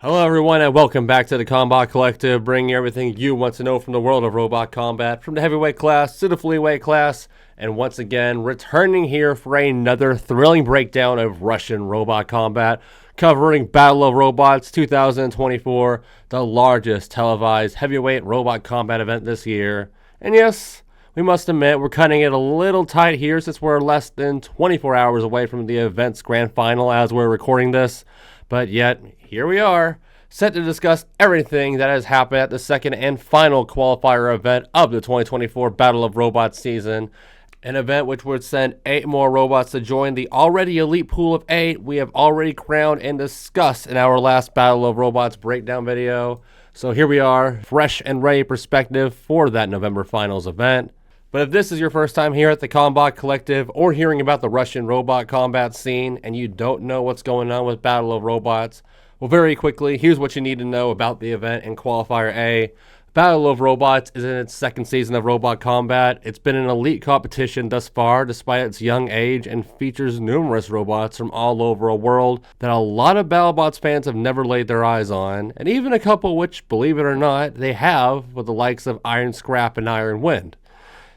Hello everyone and welcome back to the Combot Collective, bringing you everything you want to know from the world of robot combat, from the heavyweight class to the flyweight class, and once again returning here for another thrilling breakdown of Russian robot combat, covering Battle of Robots 2024, the largest televised heavyweight robot combat event this year. And yes, we must admit we're cutting it a little tight here since we're less than 24 hours away from the event's grand final as we're recording this. But yet, here we are, set to discuss everything that has happened at the second and final qualifier event of the 2024 Battle of Robots season. An event which would send 8 more robots to join the already elite pool of 8 we have already crowned and discussed in our last Battle of Robots breakdown video. So here we are, fresh and ready perspective for that November finals event. But if this is your first time here at the Combot Collective or hearing about the Russian robot combat scene and you don't know what's going on with Battle of Robots, well, very quickly, here's what you need to know about the event in Qualifier A. Battle of Robots is in its second season of robot combat. It's been an elite competition thus far despite its young age and features numerous robots from all over a world that a lot of BattleBots fans have never laid their eyes on, and even a couple which, believe it or not, they have with the likes of Iron Scrap and Iron Wind.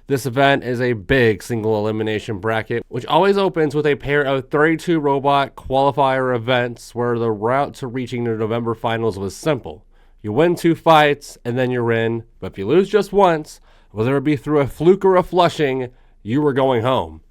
This event is a big single elimination bracket, which always opens with a pair of 32 robot qualifier events where the route to reaching the November finals was simple. You win 2 fights and then you're in, but if you lose just once, whether it be through a fluke or a flushing, you were going home.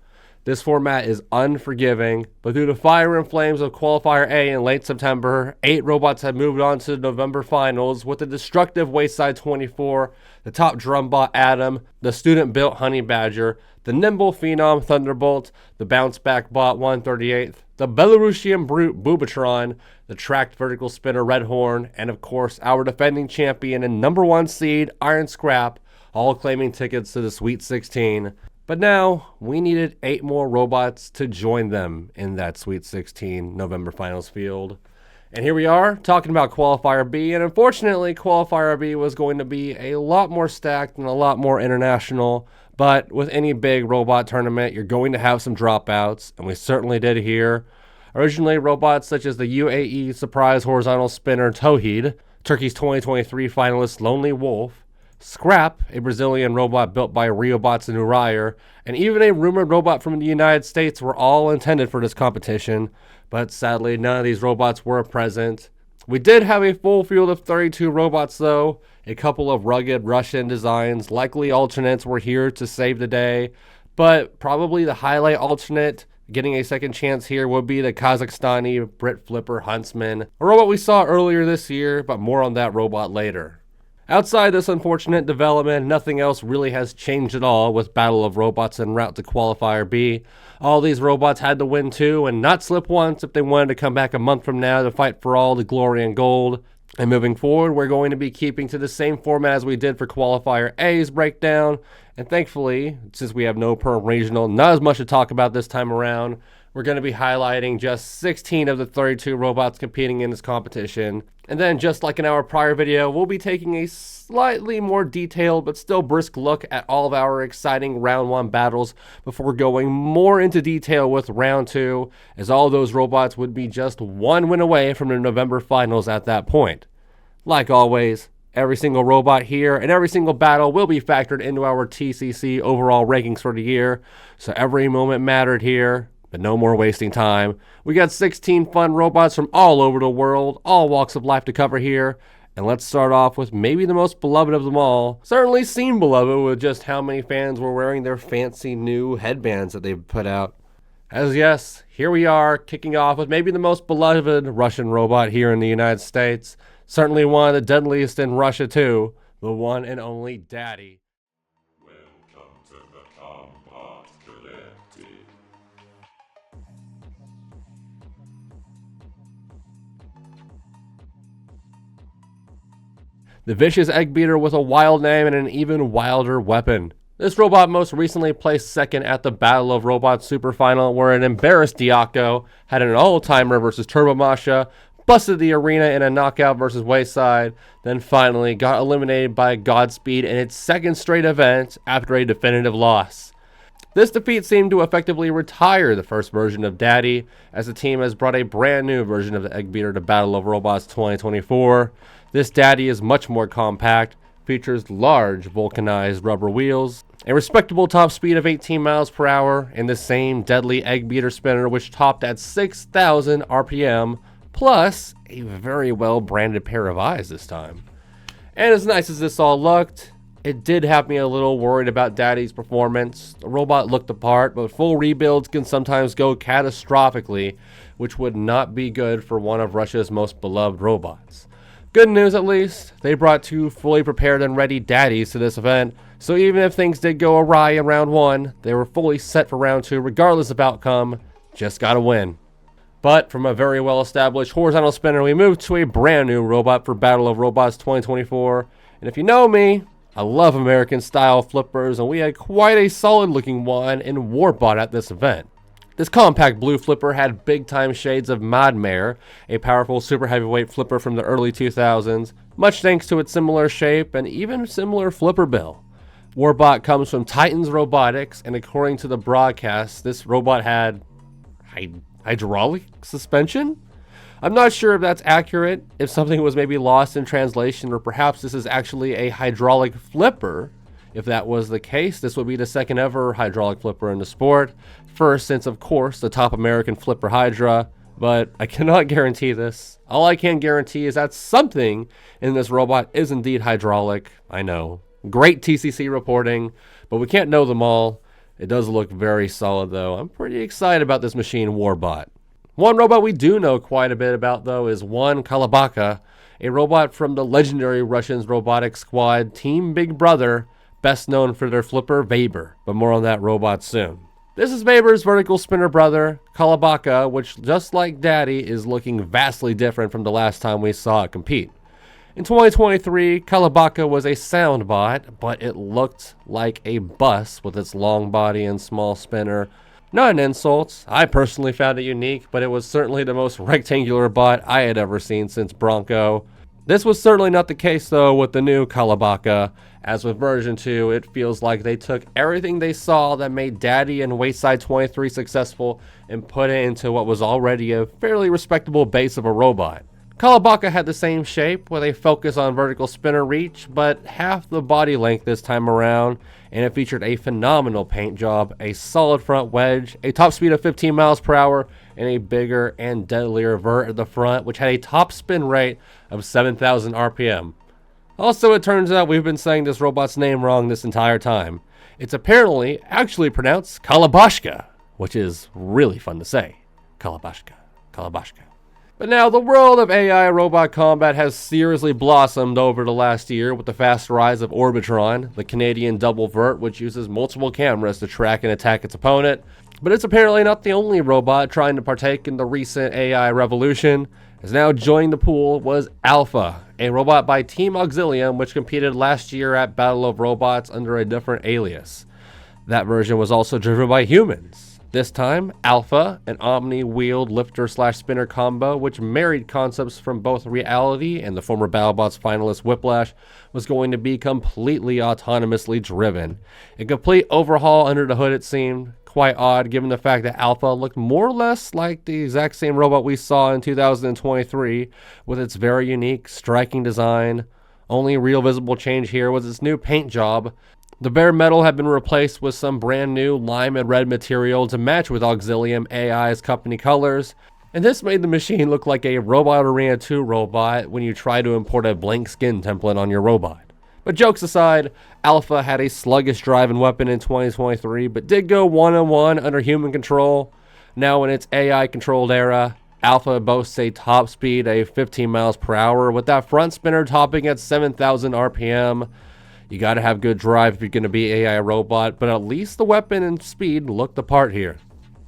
This format is unforgiving, but through the fire and flames of Qualifier A in late September, 8 robots have moved on to the November finals with the destructive Wayside 24, the top drumbot Atom, the student-built Honey Badger, the nimble Phenom Thunderbolt, the bounce-back bot 138th, the Belarusian brute Bubatron, the tracked vertical spinner Redhorn, and of course our defending champion and number 1 seed Iron Scrap, all claiming tickets to the Sweet 16. But now, we needed 8 more robots to join them in that Sweet 16 November Finals field. And here we are, talking about Qualifier B, and unfortunately, Qualifier B was going to be a lot more stacked and a lot more international, but with any big robot tournament, you're going to have some dropouts, and we certainly did here. Originally, robots such as the UAE Surprise Horizontal Spinner Towheed, Turkey's 2023 finalist Lonely Wolf, Scrap, a Brazilian robot built by Riobots and Uriah, and even a rumored robot from the United States were all intended for this competition, but sadly none of these robots were present. We did have a full field of 32 robots though. A couple of rugged Russian designs, likely alternates, were here to save the day, but probably the highlight alternate getting a second chance here would be the Kazakhstani Brit Flipper Huntsman, a robot we saw earlier this year, but more on that robot later. Outside this unfortunate development, nothing else really has changed at all with Battle of Robots en route to Qualifier B. All these robots had to win 2 and not slip once if they wanted to come back a month from now to fight for all the glory and gold. And moving forward, we're going to be keeping to the same format as we did for Qualifier A's breakdown. And thankfully, since we have no per regional, not as much to talk about this time around, we're going to be highlighting just 16 of the 32 robots competing in this competition. And then, just like in our prior video, we'll be taking a slightly more detailed but still brisk look at all of our exciting round 1 battles before going more into detail with round 2, as all those robots would be just 1 win away from the November finals at that point. Like always, every single robot here and every single battle will be factored into our TCC overall rankings for the year, so every moment mattered here. But no more wasting time. We got 16 fun robots from all over the world, all walks of life to cover here. And let's start off with maybe the most beloved of them all. Certainly seemed beloved with just how many fans were wearing their fancy new headbands that they've put out. As yes, here we are, kicking off with maybe the most beloved Russian robot here in the United States. Certainly one of the deadliest in Russia too, the one and only Daddy. Welcome to the Combot Collective. The vicious egg beater with a wild name and an even wilder weapon. This robot most recently placed second at the Battle of Robots Super Final, where an embarrassed Diaco had an all-timer versus Turbo Masha, busted the arena in a knockout versus Wayside, then finally got eliminated by Godspeed in its second straight event after a definitive loss. This defeat seemed to effectively retire the first version of Daddy, as the team has brought a brand new version of the Egg Beater to Battle of Robots 2024. This Daddy is much more compact, features large vulcanized rubber wheels, a respectable top speed of 18 miles per hour, and the same deadly Egg Beater spinner which topped at 6,000 RPM, plus a very well branded pair of eyes this time. And as nice as this all looked, it did have me a little worried about Daddy's performance. The robot looked the part, but full rebuilds can sometimes go catastrophically, which would not be good for one of Russia's most beloved robots. Good news at least, they brought two fully prepared and ready Daddies to this event, so even if things did go awry in round 1, they were fully set for round 2 regardless of outcome. Just gotta win. But from a very well established horizontal spinner, we moved to a brand new robot for Battle of Robots 2024, and if you know me, I love American style flippers, and we had quite a solid looking one in Warbot at this event. This compact blue flipper had big time shades of MechMania, a powerful super heavyweight flipper from the early 2000s, much thanks to its similar shape and even similar flipper bill. Warbot comes from Titans Robotics, and according to the broadcast, this robot had hydraulic suspension? I'm not sure if that's accurate, if something was maybe lost in translation, or perhaps this is actually a hydraulic flipper. If that was the case, this would be the second ever hydraulic flipper in the sport. First, since of course the top American flipper Hydra, but I cannot guarantee this. All I can guarantee is that something in this robot is indeed hydraulic. I know. Great TCC reporting, but we can't know them all. It does look very solid though. I'm pretty excited about this machine Warbot. One robot we do know quite a bit about though is one Kalabaka, a robot from the legendary Russian robotics squad Team Big Brother, best known for their flipper Weber, but more on that robot soon. This is Weber's vertical spinner brother, Kalabaka, which just like Daddy is looking vastly different from the last time we saw it compete. In 2023, Kalabaka was a sound bot, but it looked like a bus with its long body and small spinner. Not an insult, I personally found it unique, but it was certainly the most rectangular bot I had ever seen since Bronco. This was certainly not the case though with the new Kalabaka, as with version 2, it feels like they took everything they saw that made Daddy and Wayside 23 successful and put it into what was already a fairly respectable base of a robot. Kalabaka had the same shape with a focus on vertical spinner reach, but half the body length this time around, and it featured a phenomenal paint job, a solid front wedge, a top speed of 15 miles per hour, and a bigger and deadlier vert at the front, which had a top spin rate of 7,000 RPM. Also, it turns out we've been saying this robot's name wrong this entire time. It's apparently actually pronounced Kalabashka, which is really fun to say. Kalabashka, Kalabashka. But now, the world of AI robot combat has seriously blossomed over the last year with the fast rise of Orbitron, the Canadian double vert which uses multiple cameras to track and attack its opponent. But it's apparently not the only robot trying to partake in the recent AI revolution, as now joining the pool was Alpha, a robot by Team Auxilium which competed last year at Battle of Robots under a different alias. That version was also driven by humans. This time, Alpha, an omni-wheeled lifter/spinner combo which married concepts from both reality and the former BattleBots finalist Whiplash, was going to be completely autonomously driven. A complete overhaul under the hood, it seemed. Quite odd given the fact that Alpha looked more or less like the exact same robot we saw in 2023 with its very unique, striking design. Only real visible change here was its new paint job. The bare metal had been replaced with some brand new lime and red material to match with Auxilium AI's company colors, and this made the machine look like a Robot Arena 2 robot when you try to import a blank skin template on your robot. But jokes aside, Alpha had a sluggish drive and weapon in 2023, but did go one-on-one under human control. Now in its AI-controlled era, Alpha boasts a top speed of 15 miles per hour, with that front spinner topping at 7,000 RPM. You gotta have good drive if you're gonna be AI robot, but at least the weapon and speed look the part here.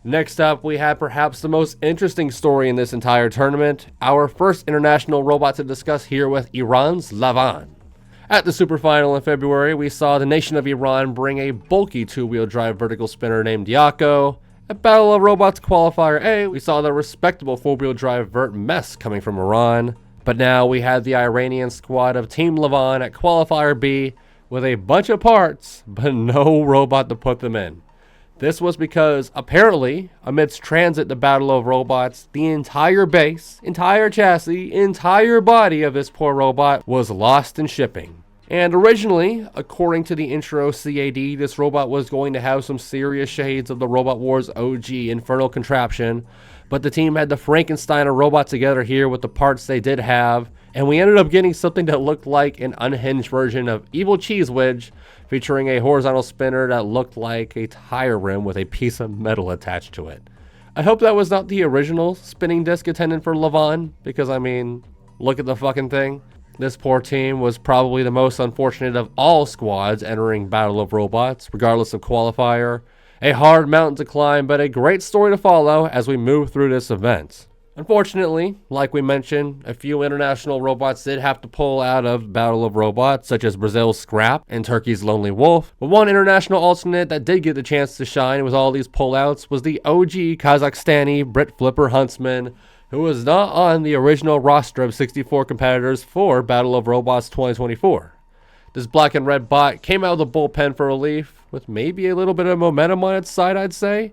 Next up, we have perhaps the most interesting story in this entire tournament, our first international robot to discuss here with Iran's Lavan. At the Super Final in February, we saw the nation of Iran bring a bulky two-wheel drive vertical spinner named Yako. At Battle of Robots Qualifier A, we saw the respectable four-wheel drive vert Mess coming from Iran. But now we had the Iranian squad of Team Lavan at Qualifier B with a bunch of parts, but no robot to put them in. This was because, apparently, amidst transit the Battle of Robots, the entire base, entire chassis, entire body of this poor robot was lost in shipping. And originally, according to the intro CAD, this robot was going to have some serious shades of the Robot Wars OG infernal contraption, but the team had to Frankenstein a robot together here with the parts they did have, and we ended up getting something that looked like an unhinged version of Evil Cheese Wedge, featuring a horizontal spinner that looked like a tire rim with a piece of metal attached to it. I hope that was not the original spinning disc intended for Levon, because I mean, look at the fucking thing. This poor team was probably the most unfortunate of all squads entering Battle of Robots, regardless of qualifier. A hard mountain to climb, but a great story to follow as we move through this event. Unfortunately, like we mentioned, a few international robots did have to pull out of Battle of Robots, such as Brazil's Scrap and Turkey's Lonely Wolf. But one international alternate that did get the chance to shine with all these pullouts was the OG Kazakhstani Brit Flipper Huntsman, who was not on the original roster of 64 competitors for Battle of Robots 2024. This black and red bot came out of the bullpen for relief, with maybe a little bit of momentum on its side, I'd say.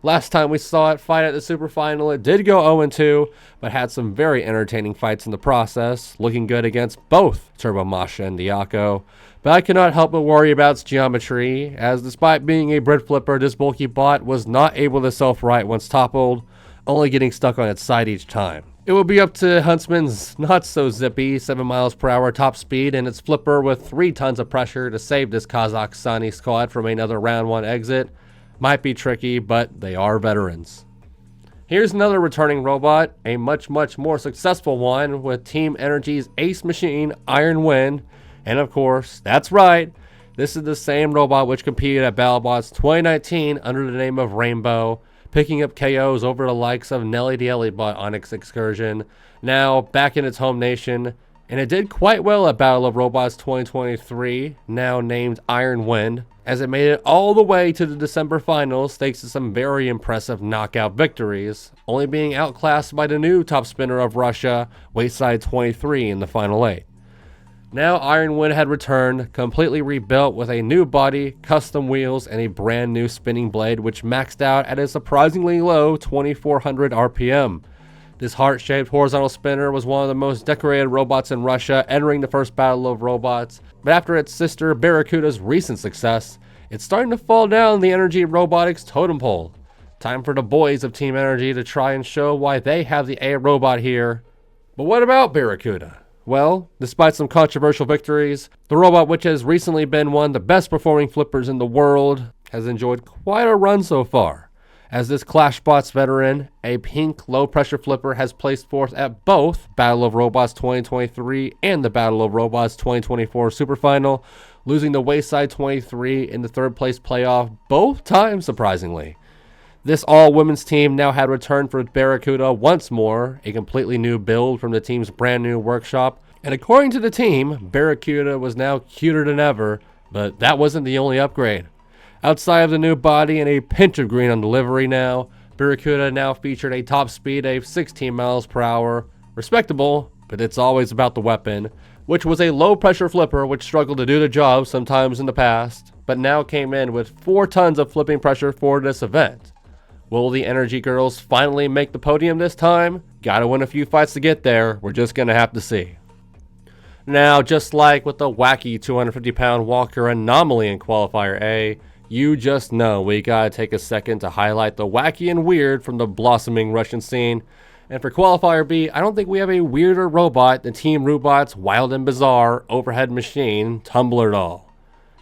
Last time we saw it fight at the Super Final, it did go 0-2, but had some very entertaining fights in the process, looking good against both Turbo Masha and Diaco. But I cannot help but worry about its geometry, as despite being a Brit Flipper, this bulky bot was not able to self-right once toppled, only getting stuck on its side each time. It will be up to Huntsman's not-so-zippy 7 miles per hour top speed and its flipper with 3 tons of pressure to save this Kazakhstani squad from another round 1 exit. Might be tricky, but they are veterans. Here's another returning robot, a much more successful one with Team Energy's ace machine, Iron Wind. And of course, that's right, this is the same robot which competed at BattleBots 2019 under the name of Rainbow, picking up KOs over the likes of Nelly the Ellibot on its excursion, now back in its home nation. And it did quite well at Battle of Robots 2023, now named Iron Wind, as it made it all the way to the December finals thanks to some very impressive knockout victories, only being outclassed by the new top spinner of Russia, Wayside 23 in the final 8. Now Iron Wind had returned, completely rebuilt with a new body, custom wheels, and a brand new spinning blade which maxed out at a surprisingly low 2400 RPM. This heart-shaped horizontal spinner was one of the most decorated robots in Russia entering the first Battle of Robots, but after its sister Barracuda's recent success, it's starting to fall down the Energy Robotics totem pole. Time for the boys of Team Energy to try and show why they have the A robot here. But what about Barracuda? Well, despite some controversial victories, the robot, which has recently been one of the best performing flippers in the world, has enjoyed quite a run so far. As this ClashBots veteran, a pink low-pressure flipper has placed fourth at both Battle of Robots 2023 and the Battle of Robots 2024 Super Final, losing the Wayside 23 in the third place playoff both times, surprisingly. This all-women's team now had returned for Barracuda once more, a completely new build from the team's brand new workshop, and according to the team, Barracuda was now cuter than ever, but that wasn't the only upgrade. Outside of the new body and a pinch of green on delivery now, Barracuda now featured a top speed of 16 miles per hour. Respectable, but it's always about the weapon, which was a low-pressure flipper which struggled to do the job sometimes in the past, but now came in with 4 tons of flipping pressure for this event. Will the Energy Girls finally make the podium this time? Gotta win a few fights to get there, we're just gonna have to see. Now, just like with the wacky 250-pound Walker anomaly in Qualifier A, you just know we gotta take a second to highlight the wacky and weird from the blossoming Russian scene. And for Qualifier B, I don't think we have a weirder robot than Team Robot's wild and bizarre overhead machine, Tumbler-Doll.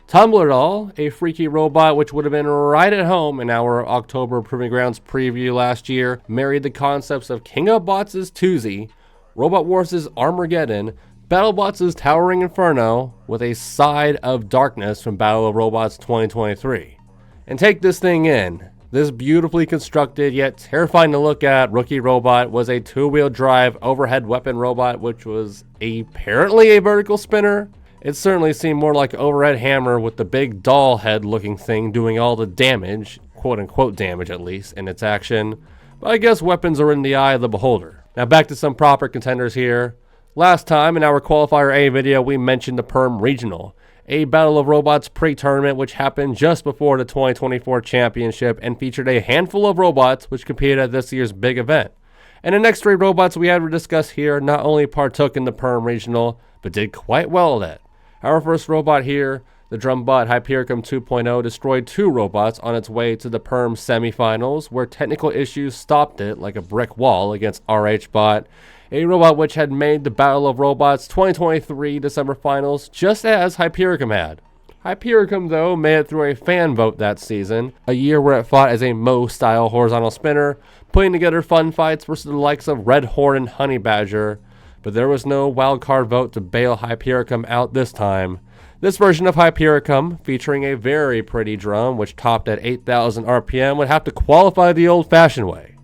Tumbler-Doll, a freaky robot which would have been right at home in our October Proving Grounds preview last year, married the concepts of King of Bots' Toozy, Robot Wars' Armageddon, BattleBots' Towering Inferno, with a side of darkness from Battle of Robots 2023. And take this thing in. This beautifully constructed yet terrifying to look at rookie robot was a 2-wheel drive overhead weapon robot which was apparently a vertical spinner. It certainly seemed more like an overhead hammer with the big doll head looking thing doing all the damage, quote unquote damage at least, in its action. But I guess weapons are in the eye of the beholder. Now back to some proper contenders here. Last time in our Qualifier A video, we mentioned the Perm Regional, a Battle of Robots pre-tournament which happened just before the 2024 championship and featured a handful of robots which competed at this year's big event. And the next 3 robots we had to discuss here not only partook in the Perm Regional, but did quite well at it. Our first robot here, the Drumbot Hypericum 2.0, destroyed 2 robots on its way to the Perm semifinals, where technical issues stopped it like a brick wall against RHBot, a robot which had made the Battle of Robots 2023 December finals just as Hypericum had. Hypericum, though, made it through a fan vote that season, a year where it fought as a Mo-style horizontal spinner, putting together fun fights versus the likes of Red Horn and Honey Badger, but there was no wildcard vote to bail Hypericum out this time. This version of Hypericum, featuring a very pretty drum which topped at 8,000 RPM, would have to qualify the old-fashioned way.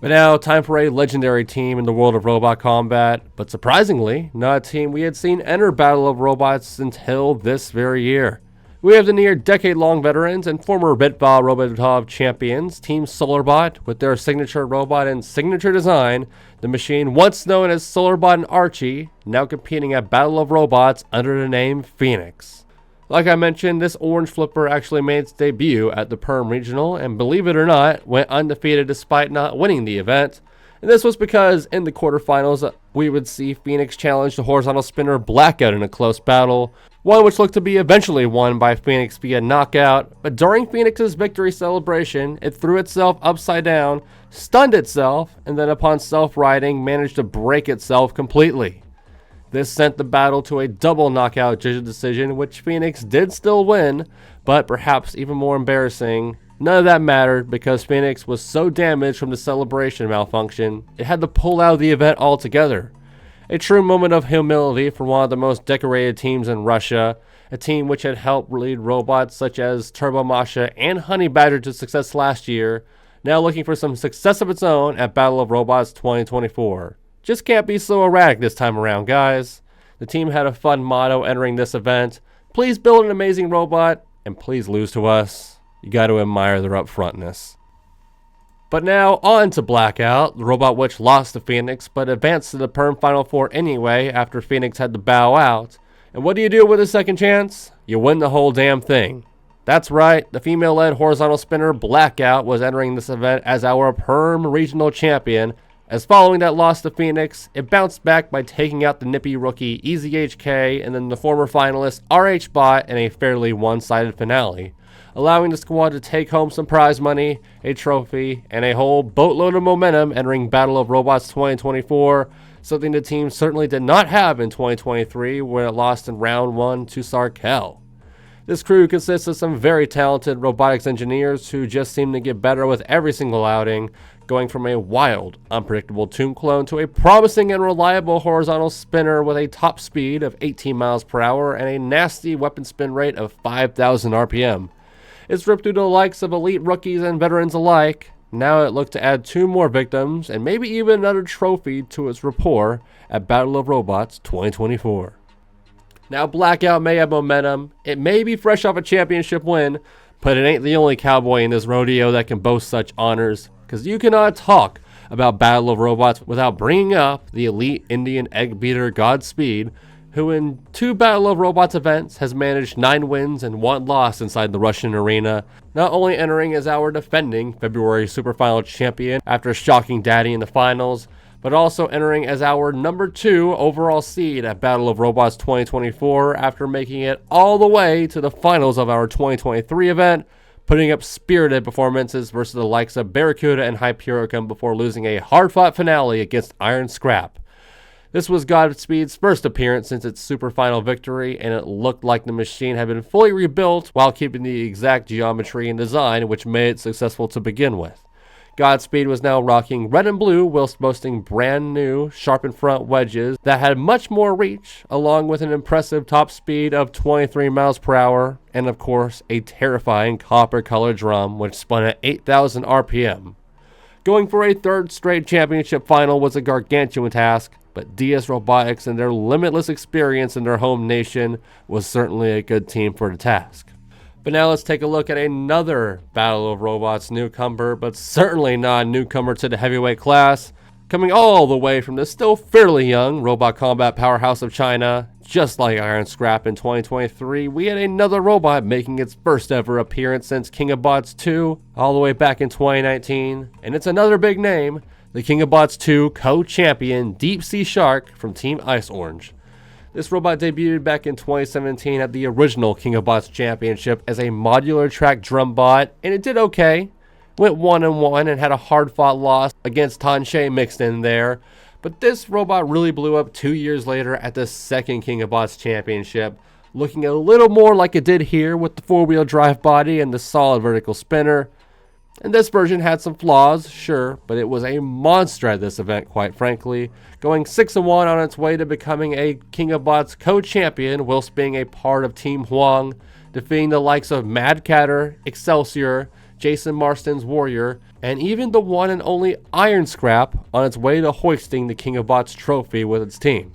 But now, time for a legendary team in the world of robot combat, but surprisingly, not a team we had seen enter Battle of Robots until this very year. We have the near decade-long veterans and former Bitva Robotov champions, Team SolarBot, with their signature robot and signature design, the machine once known as SolarBot and Archie, now competing at Battle of Robots under the name Phoenix. Like I mentioned, this orange flipper actually made its debut at the Perm Regional, and believe it or not, went undefeated despite not winning the event. And this was because in the quarterfinals, we would see Phoenix challenge the horizontal spinner Blackout in a close battle, one which looked to be eventually won by Phoenix via knockout, but during Phoenix's victory celebration, it threw itself upside down, stunned itself, and then upon self-righting, managed to break itself completely. This sent the battle to a double knockout judge decision, which Phoenix did still win, but perhaps even more embarrassing, none of that mattered because Phoenix was so damaged from the celebration malfunction, it had to pull out of the event altogether. A true moment of humility for one of the most decorated teams in Russia, a team which had helped lead robots such as Turbo Masha and Honey Badger to success last year, now looking for some success of its own at Battle of Robots 2024. Just can't be so erratic this time around, guys. The team had a fun motto entering this event: please build an amazing robot, and please lose to us. You got to admire their upfrontness. But now, on to Blackout, the robot which lost to Phoenix, but advanced to the Perm Final Four anyway after Phoenix had to bow out. And what do you do with a second chance? You win the whole damn thing. That's right, the female-led horizontal spinner Blackout was entering this event as our Perm Regional Champion, as following that loss to Phoenix, it bounced back by taking out the nippy rookie EZHK and then the former finalist RHBot in a fairly one-sided finale, allowing the squad to take home some prize money, a trophy, and a whole boatload of momentum entering Battle of Robots 2024, something the team certainly did not have in 2023 when it lost in round 1 to Sarkel. This crew consists of some very talented robotics engineers who just seem to get better with every single outing, going from a wild, unpredictable tomb clone to a promising and reliable horizontal spinner with a top speed of 18 miles per hour and a nasty weapon spin rate of 5,000 RPM. It's ripped through the likes of elite rookies and veterans alike. Now it looked to add 2 more victims and maybe even another trophy to its rapport at Battle of Robots 2024. Now Blackout may have momentum, it may be fresh off a championship win, but it ain't the only cowboy in this rodeo that can boast such honors, because you cannot talk about Battle of Robots without bringing up the elite Indian egg beater Godspeed, who in 2 Battle of Robots events has managed 9 wins and 1 loss inside the Russian arena, not only entering as our defending February Super Final champion after shocking Daddy in the finals, but also entering as our number 2 overall seed at Battle of Robots 2024 after making it all the way to the finals of our 2023 event, putting up spirited performances versus the likes of Barracuda and Hypericum before losing a hard-fought finale against Iron Scrap. This was Godspeed's first appearance since its super final victory, and it looked like the machine had been fully rebuilt while keeping the exact geometry and design which made it successful to begin with. Godspeed was now rocking red and blue whilst boasting brand new sharpened front wedges that had much more reach, along with an impressive top speed of 23 miles per hour, and of course a terrifying copper colored drum which spun at 8,000 RPM. Going for a 3rd straight championship final was a gargantuan task, but DS Robotics and their limitless experience in their home nation was certainly a good team for the task. But now let's take a look at another Battle of Robots newcomer, but certainly not a newcomer to the heavyweight class. Coming all the way from the still fairly young robot combat powerhouse of China, just like Iron Scrap in 2023, we had another robot making its first ever appearance since King of Bots 2, all the way back in 2019, and it's another big name, the King of Bots 2 co-champion Deep Sea Shark from Team Ice Orange. This robot debuted back in 2017 at the original King of Bots Championship as a modular track drum bot, and it did okay. Went 1-1 and had a hard-fought loss against Tanshe mixed in there. But this robot really blew up 2 years later at the second King of Bots Championship, looking a little more like it did here with the four-wheel drive body and the solid vertical spinner. And this version had some flaws, sure, but it was a monster at this event, quite frankly, going 6-1 on its way to becoming a King of Bots co-champion whilst being a part of Team Huang, defeating the likes of Mad Catter, Excelsior, Jason Marston's Warrior, and even the one and only Iron Scrap on its way to hoisting the King of Bots trophy with its team.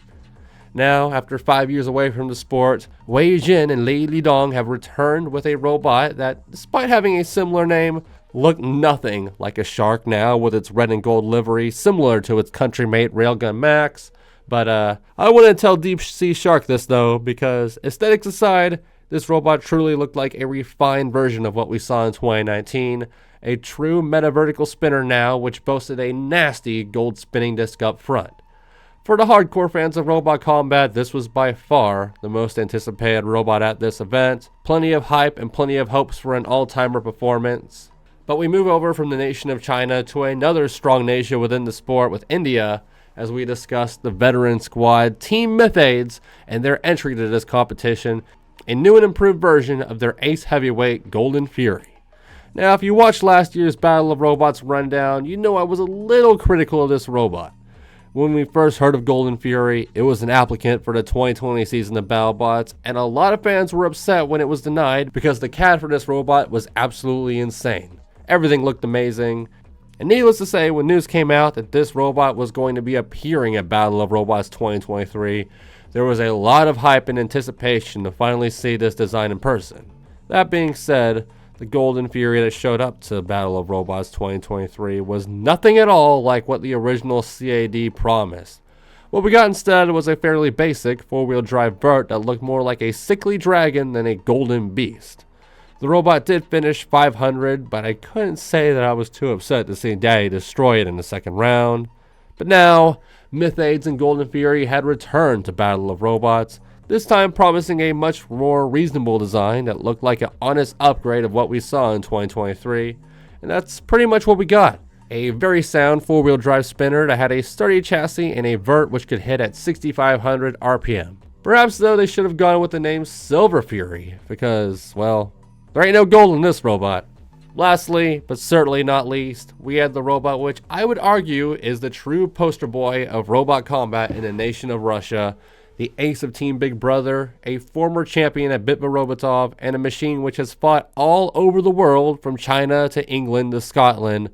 Now, after 5 years away from the sport, Wei Jin and Lei Lidong have returned with a robot that, despite having a similar name, looked nothing like a shark now with its red and gold livery, similar to its countrymate Railgun Max. But I wouldn't tell Deep Sea Shark this though, because aesthetics aside, this robot truly looked like a refined version of what we saw in 2019, a true meta-vertical spinner now, which boasted a nasty gold spinning disc up front. For the hardcore fans of Robot Combat, this was by far the most anticipated robot at this event. Plenty of hype and plenty of hopes for an all-timer performance. But we move over from the nation of China to another strong nation within the sport with India, as we discuss the veteran squad Team Mythaids and their entry to this competition, a new and improved version of their ace heavyweight Golden Fury. Now, if you watched last year's Battle of Robots rundown, you know I was a little critical of this robot. When we first heard of Golden Fury, it was an applicant for the 2020 season of BattleBots, and a lot of fans were upset when it was denied because the CAD for this robot was absolutely insane. Everything looked amazing, and needless to say, when news came out that this robot was going to be appearing at Battle of Robots 2023, there was a lot of hype and anticipation to finally see this design in person. That being said, the Golden Fury that showed up to Battle of Robots 2023 was nothing at all like what the original CAD promised. What we got instead was a fairly basic four-wheel drive vert that looked more like a sickly dragon than a golden beast. The robot did finish 500, but I couldn't say that I was too upset to see Daddy destroy it in the second round. But now, Mythaids and Golden Fury had returned to Battle of Robots, this time promising a much more reasonable design that looked like an honest upgrade of what we saw in 2023, and that's pretty much what we got. A very sound four-wheel drive spinner that had a sturdy chassis and a vert which could hit at 6,500 RPM. Perhaps though they should have gone with the name Silver Fury, because, well, there ain't no gold in this robot. Lastly, but certainly not least, we had the robot which I would argue is the true poster boy of robot combat in the nation of Russia, the ace of Team Big Brother, a former champion at Bitva Robotov, and a machine which has fought all over the world from China to England to Scotland.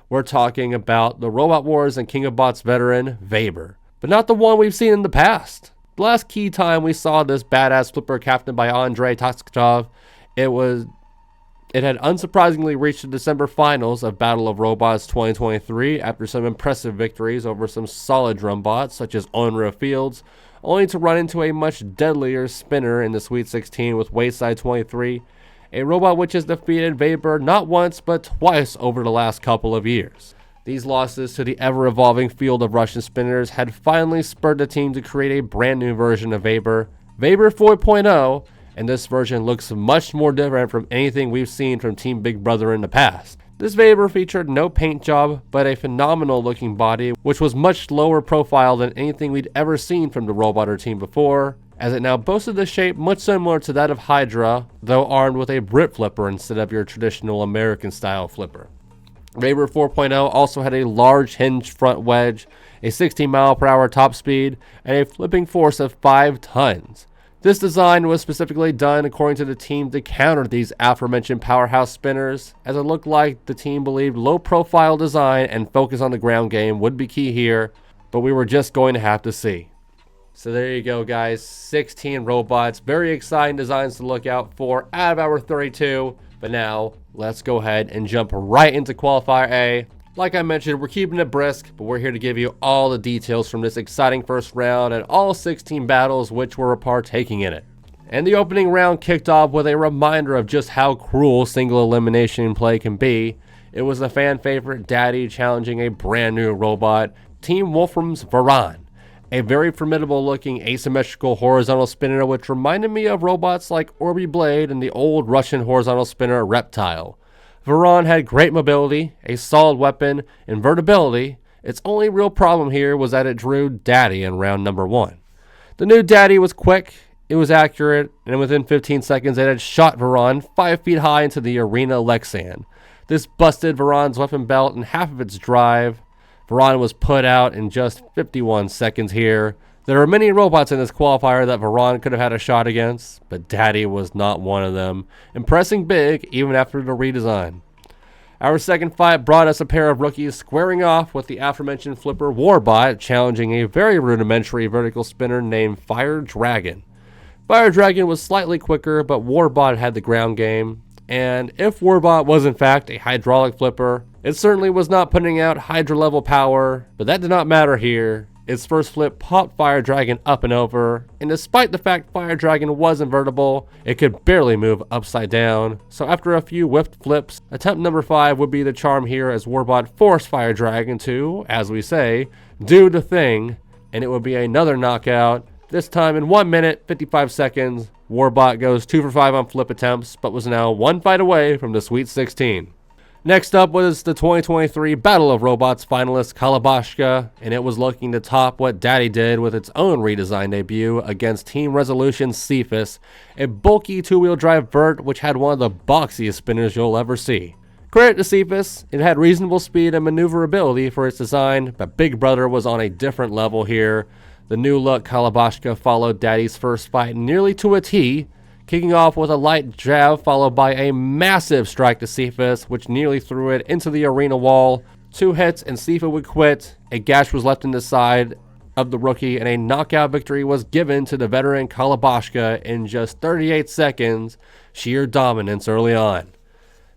We're talking about the Robot Wars and King of Bots veteran, Weber. But not the one we've seen in the past. The last key time we saw this badass flipper captained by Andrei Taskov, it had unsurprisingly reached the December finals of Battle of Robots 2023 after some impressive victories over some solid drum bots such as Onra Fields, only to run into a much deadlier spinner in the Sweet 16 with Wayside 23, a robot which has defeated Weber not once but twice over the last couple of years. These losses to the ever-evolving field of Russian spinners had finally spurred the team to create a brand new version of Weber 4.0, and this version looks much more different from anything we've seen from Team Big Brother in the past. This Weber featured no paint job, but a phenomenal looking body, which was much lower profile than anything we'd ever seen from the Roboter team before, as it now boasted a shape much similar to that of Hydra, though armed with a Brit flipper instead of your traditional American style flipper. Weber 4.0 also had a large hinged front wedge, a 16 mph top speed, and a flipping force of 5 tons. This design was specifically done according to the team to counter these aforementioned powerhouse spinners, as it looked like the team believed low profile design and focus on the ground game would be key here, but we were just going to have to see. So there you go guys, 16 robots, very exciting designs to look out for out of our 32, but now let's go ahead and jump right into Qualifier A Like I mentioned, we're keeping it brisk, but we're here to give you all the details from this exciting first round and all 16 battles which were partaking in it. And the opening round kicked off with a reminder of just how cruel single elimination play can be. It was the fan favorite Daddy challenging a brand new robot, Team Wolfram's Varan, a very formidable looking asymmetrical horizontal spinner which reminded me of robots like Orby Blade and the old Russian horizontal spinner Reptile. Varan had great mobility, a solid weapon, invertibility. Its only real problem here was that it drew Daddy in round number 1. The new Daddy was quick, it was accurate, and within 15 seconds it had shot Varan 5 feet high into the arena Lexan. This busted Varan's weapon belt and half of its drive. Varan was put out in just 51 seconds here. There are many robots in this qualifier that Varan could have had a shot against, but Daddy was not one of them, impressing big even after the redesign. Our second fight brought us a pair of rookies squaring off with the aforementioned flipper Warbot challenging a very rudimentary vertical spinner named Fire Dragon. Fire Dragon was slightly quicker, but Warbot had the ground game, and if Warbot was in fact a hydraulic flipper, it certainly was not putting out Hydra level power, but that did not matter here. Its first flip popped Fire Dragon up and over, and despite the fact Fire Dragon was invertible, it could barely move upside down. So after a few whiffed flips, attempt number 5 would be the charm here as Warbot forced Fire Dragon to, as we say, do the thing, and it would be another knockout. This time in 1 minute, 55 seconds, Warbot goes 2 for 5 on flip attempts, but was now one fight away from the Sweet 16. Next up was the 2023 Battle of Robots finalist Kalabashka, and it was looking to top what Daddy did with its own redesign debut against Team Resolution's Cephas, a bulky two-wheel drive vert which had one of the boxiest spinners you'll ever see. Credit to Cephas, it had reasonable speed and maneuverability for its design, but Big Brother was on a different level here. The new look Kalabashka followed Daddy's first fight nearly to a T, kicking off with a light jab followed by a massive strike to Cephas, which nearly threw it into the arena wall. 2 hits and Cephas would quit. A gash was left in the side of the rookie, and a knockout victory was given to the veteran Kalabashka in just 38 seconds. Sheer dominance early on.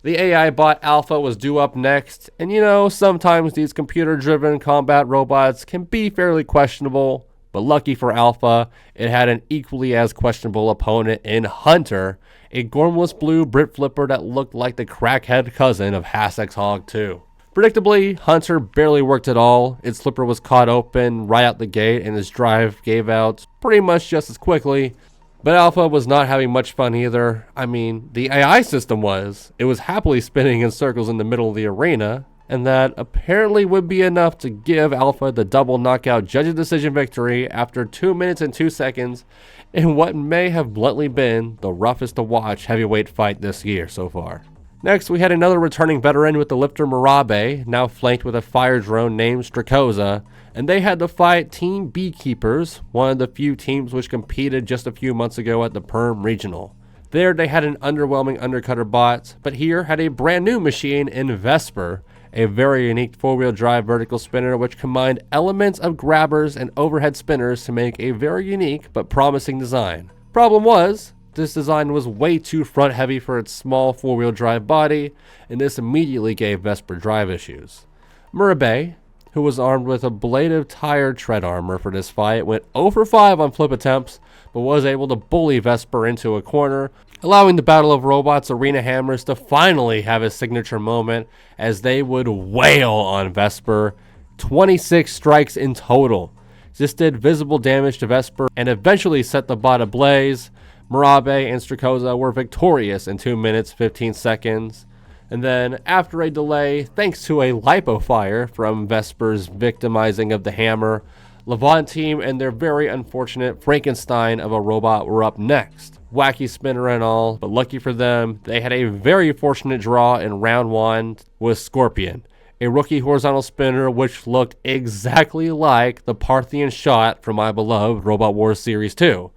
The AI bot Alpha was due up next, and sometimes these computer-driven combat robots can be fairly questionable. But lucky for Alpha, it had an equally as questionable opponent in Hunter, a gormless blue Brit flipper that looked like the crackhead cousin of Hasx Hog 2. Predictably, Hunter barely worked at all. Its flipper was caught open right out the gate and its drive gave out pretty much just as quickly. But Alpha was not having much fun either. I mean, the AI system was. It was happily spinning in circles in the middle of the arena, and that apparently would be enough to give Alpha the double knockout judge's decision victory after 2 minutes and 2 seconds in what may have bluntly been the roughest to watch heavyweight fight this year so far. Next, we had another returning veteran with the lifter Murabe, now flanked with a fire drone named Strakoza, and they had to fight Team Beekeepers, one of the few teams which competed just a few months ago at the Perm Regional. There they had an underwhelming undercutter bot, but here had a brand new machine in Vesper, a very unique 4-wheel drive vertical spinner which combined elements of grabbers and overhead spinners to make a very unique but promising design. Problem was, this design was way too front heavy for its small 4-wheel drive body, and this immediately gave Vesper drive issues. Murabe, who was armed with ablative tire tread armor for this fight, went 0 for 5 on flip attempts, but was able to bully Vesper into a corner, allowing the Battle of Robots Arena Hammers to finally have a signature moment as they would wail on Vesper. 26 strikes in total. This did visible damage to Vesper and eventually set the bot ablaze. Murabe and Strakoza were victorious in 2 minutes 15 seconds. And then, after a delay, thanks to a lipo fire from Vesper's victimizing of the hammer, Levant team and their very unfortunate Frankenstein of a robot were up next. Wacky spinner and all, but lucky for them, they had a very fortunate draw in round 1 with Scorpion, a rookie horizontal spinner which looked exactly like the Parthian Shot from my beloved Robot Wars Series 2.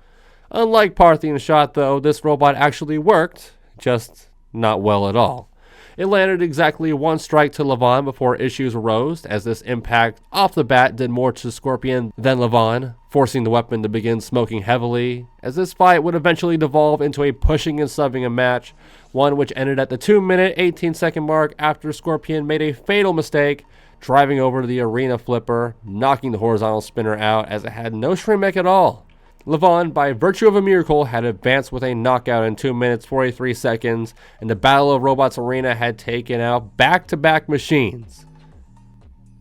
Unlike Parthian Shot though, this robot actually worked, just not well at all. It landed exactly one strike to Levon before issues arose, as this impact off the bat did more to Scorpion than Levon, forcing the weapon to begin smoking heavily, as this fight would eventually devolve into a pushing and subbing a match, one which ended at the 2-minute 18-second mark after Scorpion made a fatal mistake, driving over the arena flipper, knocking the horizontal spinner out as it had no string mech at all. Levon, by virtue of a miracle, had advanced with a knockout in 2 minutes 43 seconds, and the Battle of Robots Arena had taken out back-to-back machines.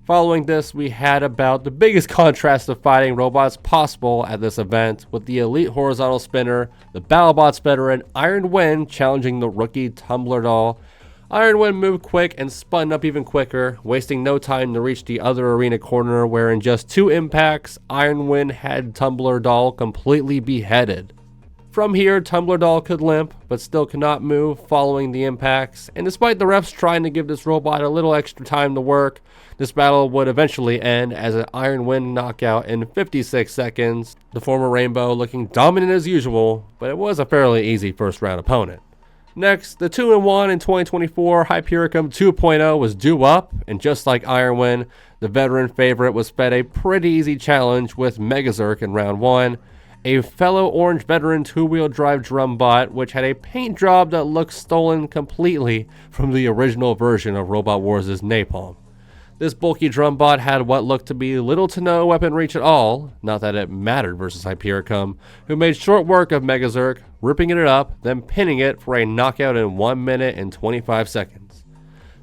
Following this, we had about the biggest contrast of fighting robots possible at this event, with the elite horizontal spinner, the BattleBots veteran Iron Wind challenging the rookie Tumbler Doll. Iron Wind moved quick and spun up even quicker, wasting no time to reach the other arena corner, where in just 2 impacts, Iron Wind had Tumbler Doll completely beheaded. From here, Tumbler Doll could limp, but still could not move following the impacts, and despite the refs trying to give this robot a little extra time to work, this battle would eventually end as an Iron Wind knockout in 56 seconds, the former Rainbow looking dominant as usual, but it was a fairly easy first round opponent. Next, the 2-1 in 2024 Hypericum 2.0 was due up, and just like Iron Wind, the veteran favorite was fed a pretty easy challenge with Megazerk in round 1, a fellow orange veteran 2-wheel drive drum bot which had a paint job that looked stolen completely from the original version of Robot Wars' Napalm. This bulky drum bot had what looked to be little to no weapon reach at all, not that it mattered versus Hypericum, who made short work of Megazerk, ripping it up, then pinning it for a knockout in 1 minute and 25 seconds.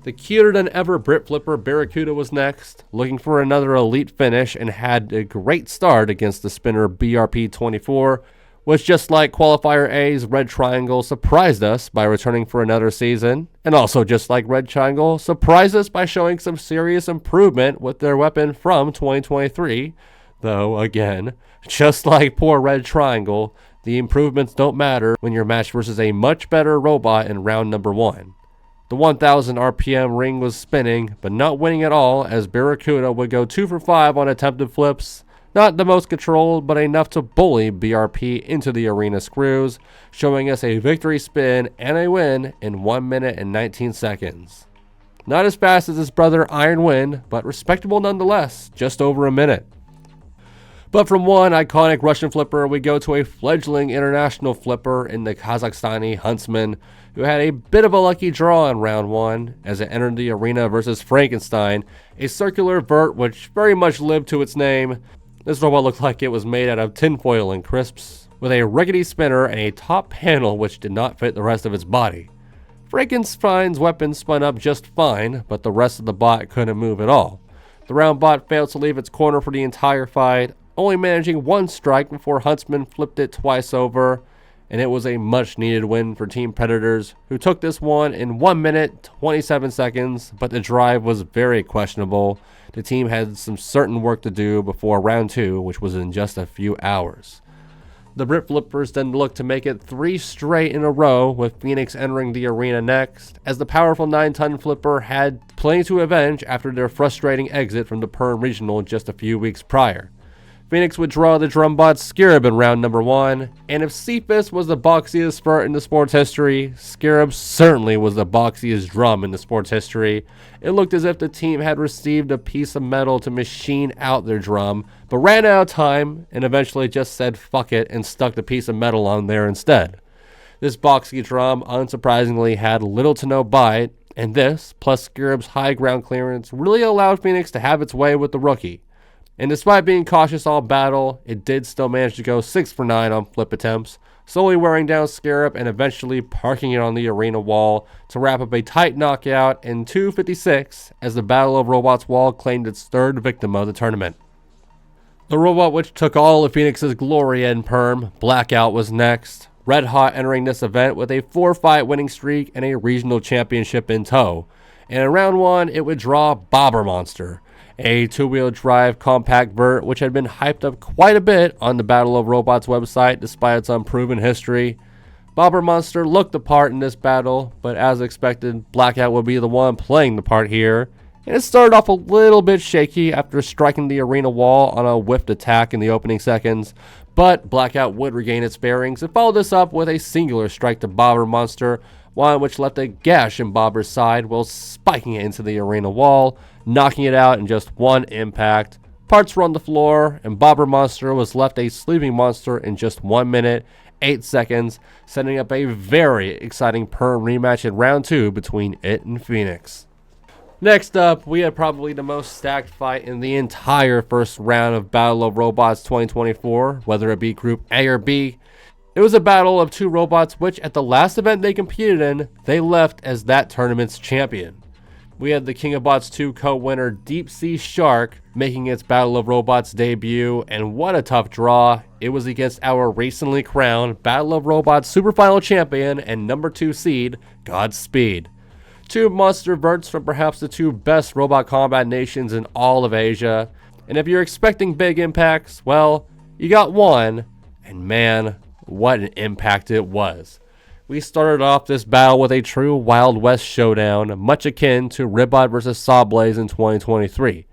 The cuter than ever Brit Flipper Barracuda was next, looking for another elite finish, and had a great start against the spinner BRP-24, which, just like Qualifier A's Red Triangle, surprised us by returning for another season, and also just like Red Triangle, surprised us by showing some serious improvement with their weapon from 2023, though again, just like poor Red Triangle, the improvements don't matter when you're matched versus a much better robot in round number 1. The 1000 RPM ring was spinning, but not winning at all, as Barracuda would go 2 for 5 on attempted flips. Not the most controlled, but enough to bully BRP into the arena screws, showing us a victory spin and a win in 1 minute and 19 seconds. Not as fast as his brother Iron Wind, but respectable nonetheless, just over a minute. But from one iconic Russian flipper, we go to a fledgling international flipper in the Kazakhstani Huntsman, who had a bit of a lucky draw in round 1 as it entered the arena versus Frankenstein, a circular vert which very much lived to its name. This robot looked like it was made out of tinfoil and crisps, with a rickety spinner and a top panel which did not fit the rest of its body. Frankenstein's weapon spun up just fine, but the rest of the bot couldn't move at all. The round bot failed to leave its corner for the entire fight, only managing 1 strike before Huntsman flipped it twice over, and it was a much needed win for Team Predators, who took this one in 1 minute 27 seconds, but the drive was very questionable. The team had some certain work to do before round 2, which was in just a few hours. The Brit Flippers then looked to make it 3 straight in a row, with Phoenix entering the arena next, as the powerful 9-ton flipper had plenty to avenge after their frustrating exit from the Perm Regional just a few weeks prior. Phoenix would draw the drumbot Scarab in round number 1, and if Cephas was the boxiest spurt in the sport's history, Scarab certainly was the boxiest drum in the sport's history. It looked as if the team had received a piece of metal to machine out their drum, but ran out of time and eventually just said fuck it and stuck the piece of metal on there instead. This boxy drum unsurprisingly had little to no bite, and this, plus Scarab's high ground clearance, really allowed Phoenix to have its way with the rookie. And despite being cautious all battle, it did still manage to go 6 for 9 on flip attempts, slowly wearing down Scarab and eventually parking it on the arena wall to wrap up a tight knockout in 2:56 as the Battle of Robots wall claimed its 3rd victim of the tournament. The robot which took all of Phoenix's glory in Perm, Blackout, was next, red hot entering this event with a 4-fight winning streak and a regional championship in tow. And in round 1, it would draw Bobber Monster, a 2-wheel drive compact vert which had been hyped up quite a bit on the Battle of Robots website despite its unproven history. Bobber Monster looked the part in this battle, but as expected, Blackout would be the one playing the part here, and it started off a little bit shaky after striking the arena wall on a whiffed attack in the opening seconds, but Blackout would regain its bearings and follow this up with a singular strike to Bobber Monster, one which left a gash in Bobber's side while spiking it into the arena wall, knocking it out in just one impact. Parts were on the floor, and Bobber Monster was left a sleeping monster in just 1 minute, 8 seconds, setting up a very exciting perm rematch in round 2 between it and Phoenix. Next up, we had probably the most stacked fight in the entire first round of Battle of Robots 2024, whether it be Group A or B. It was a battle of two robots which, at the last event they competed in, they left as that tournament's champion. We had the King of Bots 2 co-winner Deep Sea Shark making its Battle of Robots debut, and what a tough draw. It was against our recently crowned Battle of Robots Super Final champion and number 2 seed, Godspeed. Two monster verts from perhaps the two best robot combat nations in all of Asia, and if you're expecting big impacts, well, you got one, and man, what an impact it was. We started off this battle with a true Wild West showdown, much akin to Ribot vs. Sawblaze in 2023.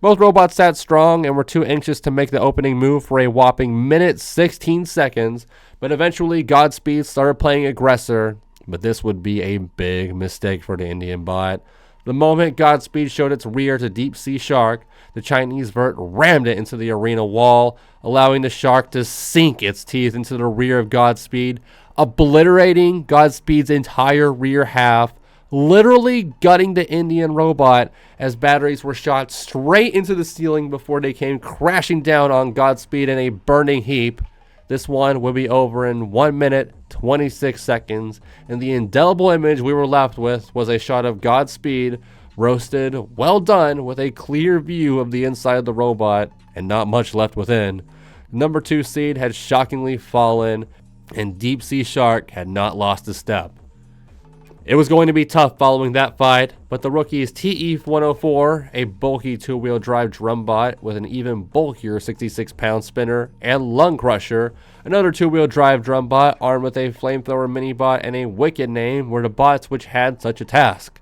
Both robots sat strong and were too anxious to make the opening move for a whopping minute 16 seconds, but eventually Godspeed started playing aggressor, but this would be a big mistake for the Indian bot. The moment Godspeed showed its rear to Deep Sea Shark, the Chinese vert rammed it into the arena wall, allowing the shark to sink its teeth into the rear of Godspeed, obliterating Godspeed's entire rear half, literally gutting the Indian robot as batteries were shot straight into the ceiling before they came crashing down on Godspeed in a burning heap. This one would be over in 1 minute, 26 seconds, and the indelible image we were left with was a shot of Godspeed, roasted, well done, with a clear view of the inside of the robot, and not much left within. Number 2 seed had shockingly fallen, and Deep Sea Shark had not lost a step. It was going to be tough following that fight, but the rookies TE-104, a bulky 2-wheel drive drum bot with an even bulkier 66-pound spinner, and Lung Crusher, another 2-wheel drive drum bot armed with a flamethrower mini-bot and a wicked name, were the bots which had such a task.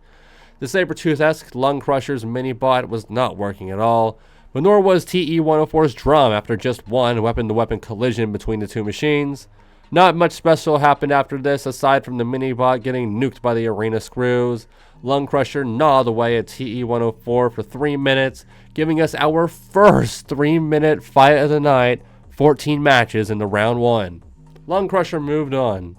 The Sabertooth-esque Lung Crusher's mini-bot was not working at all, but nor was TE-104's drum after just one weapon-to-weapon collision between the two machines. Not much special happened after this aside from the mini-bot getting nuked by the arena screws. Lung Crusher gnawed away at TE-104 for 3 minutes, giving us our first 3-minute fight of the night, 14 matches into round 1. Lung Crusher moved on.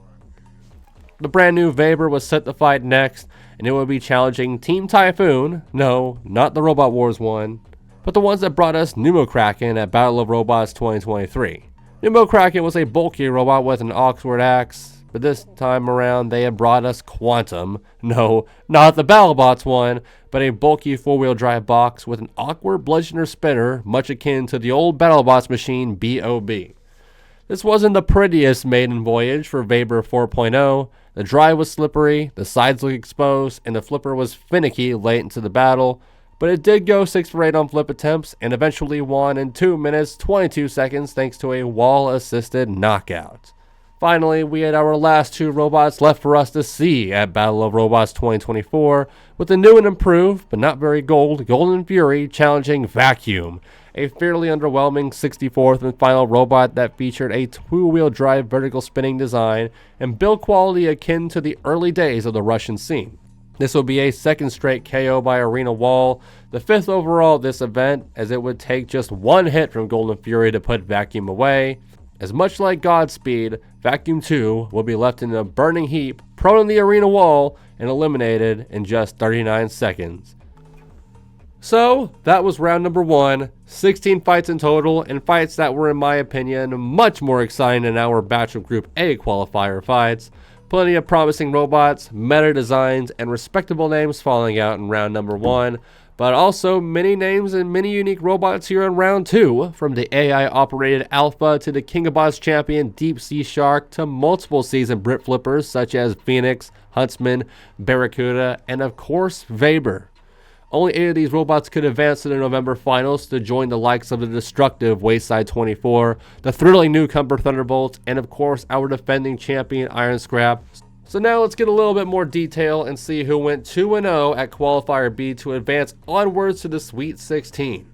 The brand new Weber was set to fight next, and it would be challenging Team Typhoon, no, not the Robot Wars one, but the ones that brought us Pneumokraken at Battle of Robots 2023. Pneumokraken was a bulky robot with an Oxford axe, but this time around they had brought us Quantum. No, not the BattleBots one, but a bulky 4-wheel drive box with an awkward bludgeoner spinner, much akin to the old BattleBots machine BOB. This wasn't the prettiest maiden voyage for Weber 4.0. The drive was slippery, the sides looked exposed, and the flipper was finicky late into the battle, but it did go 6 for 8 on flip attempts and eventually won in 2 minutes 22 seconds thanks to a wall-assisted knockout. Finally, we had our last two robots left for us to see at Battle of Robots 2024, with the new and improved, but not very Golden Fury challenging Vacuum, a fairly underwhelming 64th and final robot that featured a 2-wheel drive vertical spinning design and build quality akin to the early days of the Russian scene. This will be a second straight KO by Arena Wall, the 5th overall of this event, as it would take just one hit from Golden Fury to put Vacuum away. As much like Godspeed, Vacuum 2 will be left in a burning heap, prone on the Arena Wall, and eliminated in just 39 seconds. So, that was round number 1, 16 fights in total, and fights that were, in my opinion, much more exciting than our batch of Group A qualifier fights. Plenty of promising robots, meta designs, and respectable names falling out in round number 1, but also many names and many unique robots here in round 2, from the AI-operated Alpha to the King of Bots champion Deep Sea Shark to multiple season Brit flippers such as Phoenix, Huntsman, Barracuda, and of course Weber. Only 8 of these robots could advance to the November finals to join the likes of the destructive Wayside 24, the thrilling newcomer Thunderbolt, and of course our defending champion Iron Scrap. So now let's get a little bit more detail and see who went 2-0 at Qualifier B to advance onwards to the Sweet 16.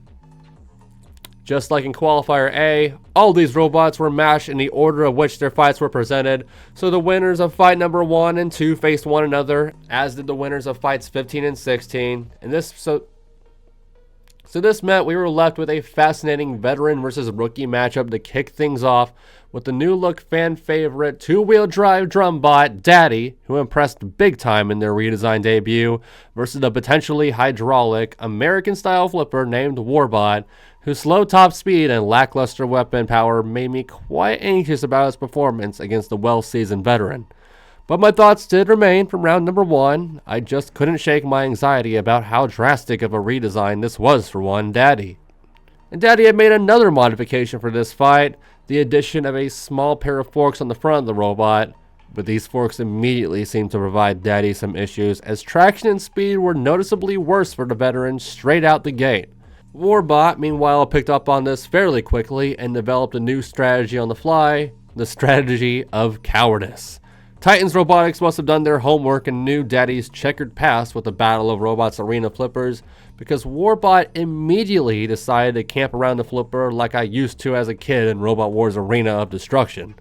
Just like in Qualifier A, all these robots were matched in the order of which their fights were presented, so the winners of fight number 1 and 2 faced one another, as did the winners of fights 15 and 16, and So this meant we were left with a fascinating veteran versus rookie matchup to kick things off with the new look fan favorite two-wheel drive drum bot Daddy, who impressed big time in their redesigned debut, versus the potentially hydraulic American-style flipper named Warbot, whose slow top speed and lackluster weapon power made me quite anxious about his performance against the well-seasoned veteran. But my thoughts did remain from round number 1. I just couldn't shake my anxiety about how drastic of a redesign this was for one Daddy. And Daddy had made another modification for this fight, the addition of a small pair of forks on the front of the robot, but these forks immediately seemed to provide Daddy some issues, as traction and speed were noticeably worse for the veteran straight out the gate. Warbot, meanwhile, picked up on this fairly quickly and developed a new strategy on the fly, the strategy of cowardice. Titans Robotics must have done their homework and knew Daddy's checkered past with the Battle of Robots Arena flippers, because Warbot immediately decided to camp around the flipper like I used to as a kid in Robot Wars Arena of Destruction.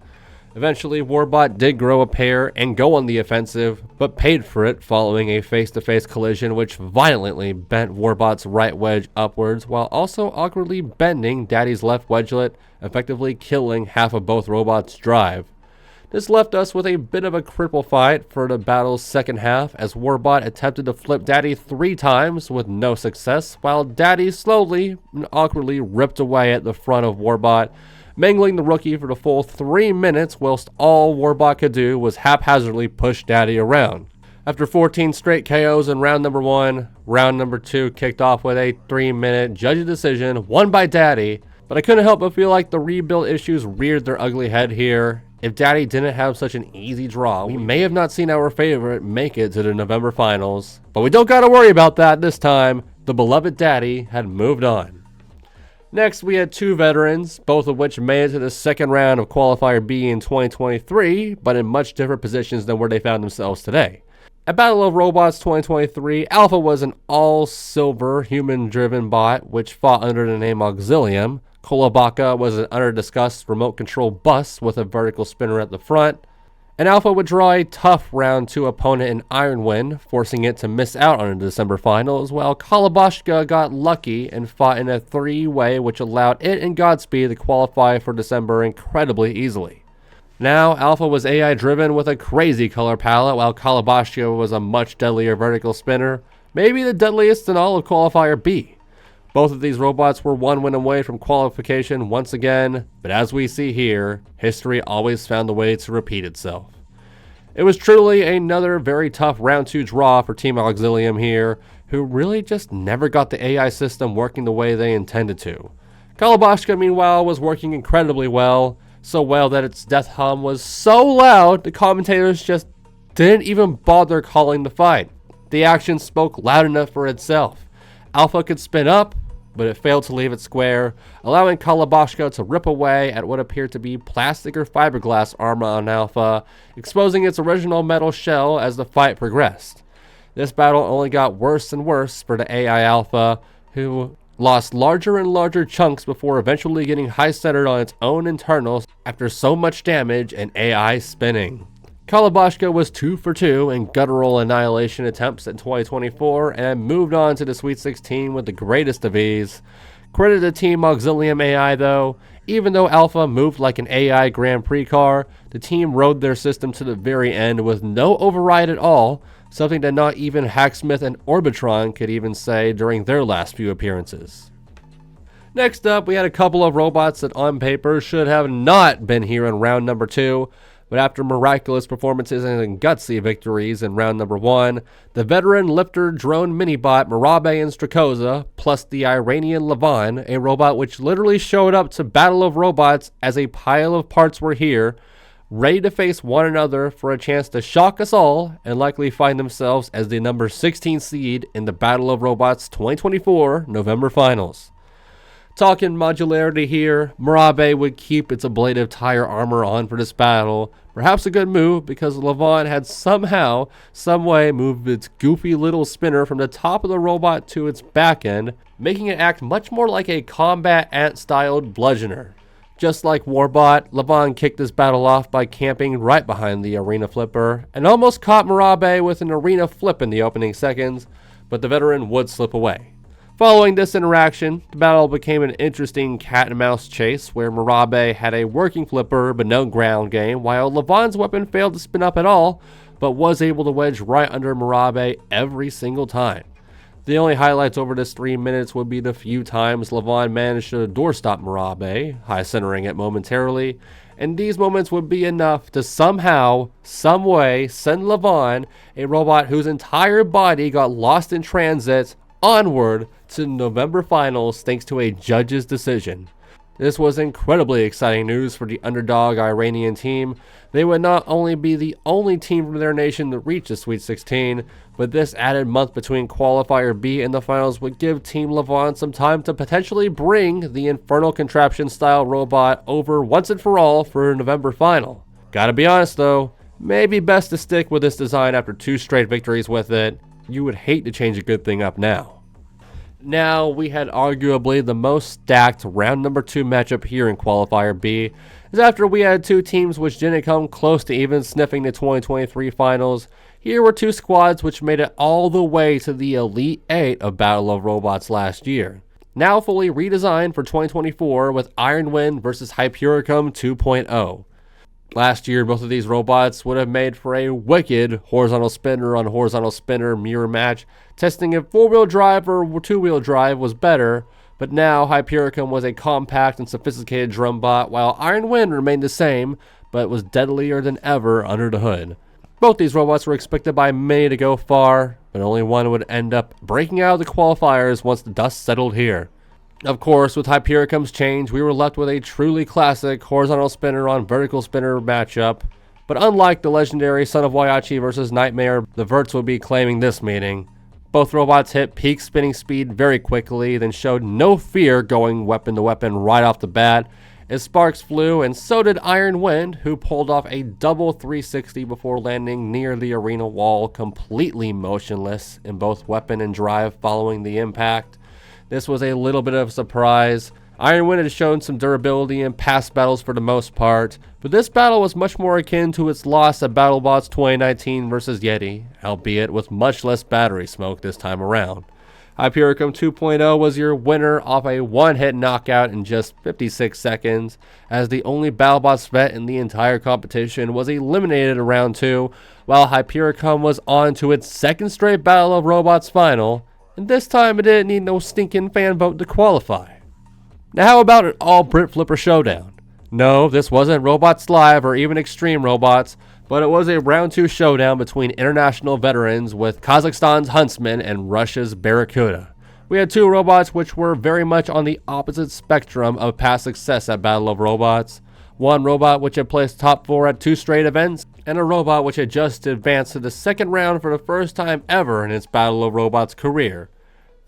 Eventually, Warbot did grow a pair and go on the offensive, but paid for it following a face-to-face collision which violently bent Warbot's right wedge upwards while also awkwardly bending Daddy's left wedgelet, effectively killing half of both robots' drive. This left us with a bit of a cripple fight for the battle's second half, as Warbot attempted to flip Daddy 3 times with no success, while Daddy slowly and awkwardly ripped away at the front of Warbot, mangling the rookie for the full 3 minutes, whilst all Warbot could do was haphazardly push Daddy around. After 14 straight KOs in round number 1, round number 2 kicked off with a 3-minute judge decision won by Daddy, but I couldn't help but feel like the rebuild issues reared their ugly head here. If Daddy didn't have such an easy draw, we may have not seen our favorite make it to the November finals. But we don't gotta worry about that this time. The beloved Daddy had moved on. Next, we had 2 veterans, both of which made it to the second round of Qualifier B in 2023, but in much different positions than where they found themselves today. At Battle of Robots 2023, Alpha was an all-silver human-driven bot which fought under the name Auxilium. Kolobaka was an under-discussed remote-control bus with a vertical spinner at the front. And Alpha would draw a tough round 2 opponent in Ironwind, forcing it to miss out on the December finals, while Kolobashka got lucky and fought in a 3-way which allowed it and Godspeed to qualify for December incredibly easily. Now, Alpha was AI-driven with a crazy color palette, while Kolobashka was a much deadlier vertical spinner, maybe the deadliest in all of Qualifier B. Both of these robots were 1 win away from qualification once again, but as we see here, history always found a way to repeat itself. It was truly another very tough round 2 draw for Team Auxilium here, who really just never got the AI system working the way they intended to. Kolobashka, meanwhile, was working incredibly well, so well that its death hum was so loud the commentators just didn't even bother calling the fight. The action spoke loud enough for itself. Alpha could spin up, but it failed to leave it square, allowing Kolobashka to rip away at what appeared to be plastic or fiberglass armor on Alpha, exposing its original metal shell as the fight progressed. This battle only got worse and worse for the AI Alpha, who lost larger and larger chunks before eventually getting high-centered on its own internals after so much damage and AI spinning. Kolobashka was 2 for 2 in guttural annihilation attempts in 2024 and moved on to the Sweet 16 with the greatest of ease. Credit to Team Auxilium AI though. Even though Alpha moved like an AI Grand Prix car, the team rode their system to the very end with no override at all, something that not even Hacksmith and Orbitron could even say during their last few appearances. Next up, we had a couple of robots that on paper should have not been here in round number 2, but after miraculous performances and gutsy victories in round number 1, the veteran lifter drone minibot Marabe and Strakoza, plus the Iranian Levan, a robot which literally showed up to Battle of Robots as a pile of parts were here, ready to face one another for a chance to shock us all and likely find themselves as the number 16 seed in the Battle of Robots 2024 November Finals. Talking modularity here, Murabe would keep its ablative tire armor on for this battle. Perhaps a good move because Levon had somehow, someway moved its goofy little spinner from the top of the robot to its back end, making it act much more like a combat ant-styled bludgeoner. Just like Warbot, Levon kicked this battle off by camping right behind the arena flipper and almost caught Murabe with an arena flip in the opening seconds, but the veteran would slip away. Following this interaction, the battle became an interesting cat and mouse chase where Murabe had a working flipper but no ground game, while Levon's weapon failed to spin up at all, but was able to wedge right under Murabe every single time. The only highlights over this 3 minutes would be the few times Levon managed to doorstop Murabe, high centering it momentarily, and these moments would be enough to somehow, someway send Levon, a robot whose entire body got lost in transit, onward to the November finals thanks to a judge's decision. This was incredibly exciting news for the underdog Iranian team. They would not only be the only team from their nation to reach the Sweet 16, but this added month between Qualifier B and the finals would give Team Levon some time to potentially bring the Infernal Contraption style robot over once and for all for a November final. Gotta be honest though, maybe best to stick with this design after 2 straight victories with it. You would hate to change a good thing up now. Now, we had arguably the most stacked round number 2 matchup here in Qualifier B, as after we had 2 teams which didn't come close to even sniffing the 2023 finals, here were 2 squads which made it all the way to the Elite 8 of Battle of Robots last year. Now fully redesigned for 2024 with Iron Wind versus Hypericum 2.0. Last year, both of these robots would have made for a wicked horizontal spinner on horizontal spinner mirror match, testing if 4-wheel drive or 2-wheel drive was better, but now Hypericum was a compact and sophisticated drum bot, while Iron Wind remained the same, but was deadlier than ever under the hood. Both these robots were expected by many to go far, but only one would end up breaking out of the qualifiers once the dust settled here. Of course, with Hypericum's change, we were left with a truly classic horizontal spinner on vertical spinner matchup, but unlike the legendary Son of Waiachi versus Nightmare, the Verts would be claiming this meeting. Both robots hit peak spinning speed very quickly, then showed no fear going weapon to weapon right off the bat, as sparks flew, and so did Iron Wind, who pulled off a double 360 before landing near the arena wall, completely motionless in both weapon and drive following the impact. This was a little bit of a surprise. Iron Wind had shown some durability in past battles for the most part, but this battle was much more akin to its loss at BattleBots 2019 versus Yeti, albeit with much less battery smoke this time around. Hypericum 2.0 was your winner off a one-hit knockout in just 56 seconds, as the only BattleBots vet in the entire competition was eliminated in round 2, while Hypericum was on to its second straight Battle of Robots final, and this time it didn't need no stinking fan vote to qualify. Now how about an all Brit Flipper showdown? No, this wasn't Robots Live or even Extreme Robots, but it was a round 2 showdown between international veterans with Kazakhstan's Huntsman and Russia's Barracuda. We had 2 robots which were very much on the opposite spectrum of past success at Battle of Robots. One robot which had placed top 4 at 2 straight events, and a robot which had just advanced to the second round for the first time ever in its Battle of Robots career.